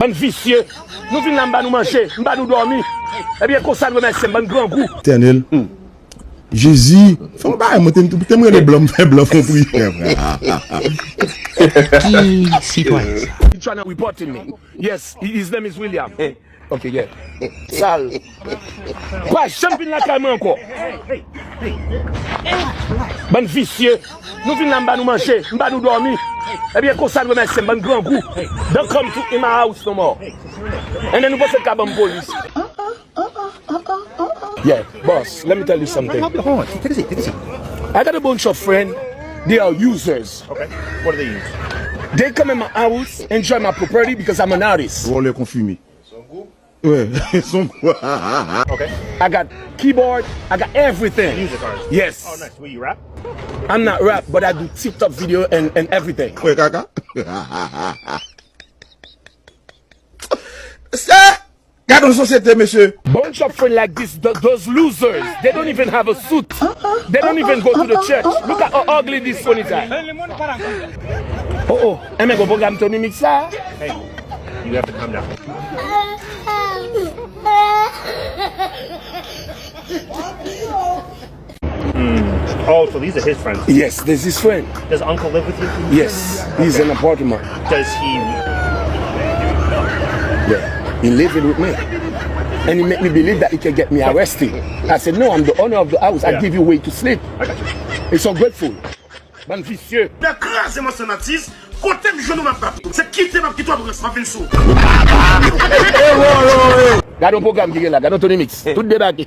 Bon vicieux, nous venons là nous manger, nous dormir. Eh bien, qu'on s'en remercie, bon grand goût. Éternel, Jésus, faut pas monter tout les blancs, faire blanc font prière. Qui citoyen? He's trying to report me. Yes, his name is William. Okay, yeah. Sal. Quoi, champagne la caméra encore. Bon vicieux, nous venons là nous manger, nous dormir. Eh bien, qu'on s'en remercie, bon grand goût. Don't come to in my house no more. And then we put the cab on police. Yeah, boss, let me tell you something. Hold on, take a seat, take a seat. I got a bunch of friends, they are users. Okay, what do they use? They come in my house, enjoy my property because I'm an artist. On les confirmer. Ouais, ils sont quoi? Okay. I got keyboard, I got everything. Music artist. Yes. Oh, nice. Will you rap? I'm not rap, but I do TikTok video and everything. Ouais, caca. Garde une société, monsieur. Bunch of friends like this, those losers, they don't even have a suit. They don't even go to the church. Look at how ugly this one is. Oh, I'm going to go to Tony Mixer. Hey, you have to calm down. Oh, so these are his friends. Yes, there's his friend. Does Uncle live with you? Yes, he's in an apartment. Does he? Yeah, he living with me. And he made me believe that he can get me arrested. I said, no, I'm the owner of the house. I give you way to sleep. I got you. It's so grateful. Bon vicieux. Écrasez-moi ce natis, côté me genou ma pape. C'est quitter ma petite toi pour que ça vienne sous. Got no program qui est là, got no Tony Mix. Tout débarqué.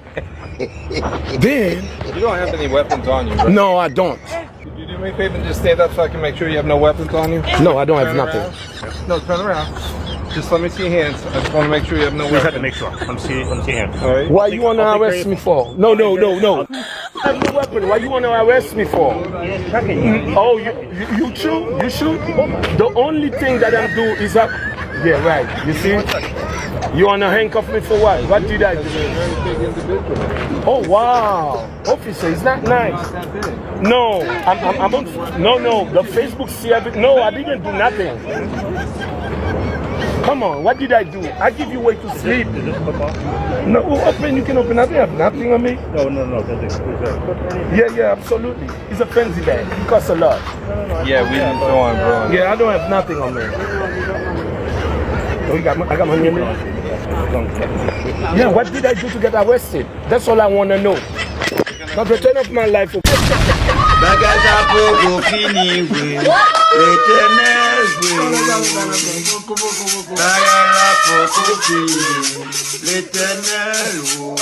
Then, You don't have any weapons on you, right? no, I don't. Could you do me a favor and just stand up so I can make sure you have no weapons on you? No, I don't have Turn nothing. around. No, turn around. Just let me see your hands. I just want to make sure you have no We just have weapons. to make sure. Let me see him. All right? Why you want to I'll take arrest care me of for? No. I have no weapon. Why you want to arrest me for? Oh, you shoot? You shoot? The only thing that I do is that. Yeah, right. You see? You want to handcuff me for what? What did I do? Oh, wow. Officer, is that nice? No, I'm on. No. The Facebook see everything. No, I didn't do nothing. Come on, what did I do? I give you way to sleep. Is this football? No, open, you can open. I don't have nothing on me. No. Does it? Yeah, absolutely. It's a fancy bag. It costs a lot. Yeah, we didn't go on, bro. Yeah, I don't have nothing on me. Oh, I got money on me? Yeah, what did I do to get arrested? That's all I want to know. Not the turn of my life. Bagaza pogo fini we, l'éternel we. Bagaza pogo fini, l'éternel we.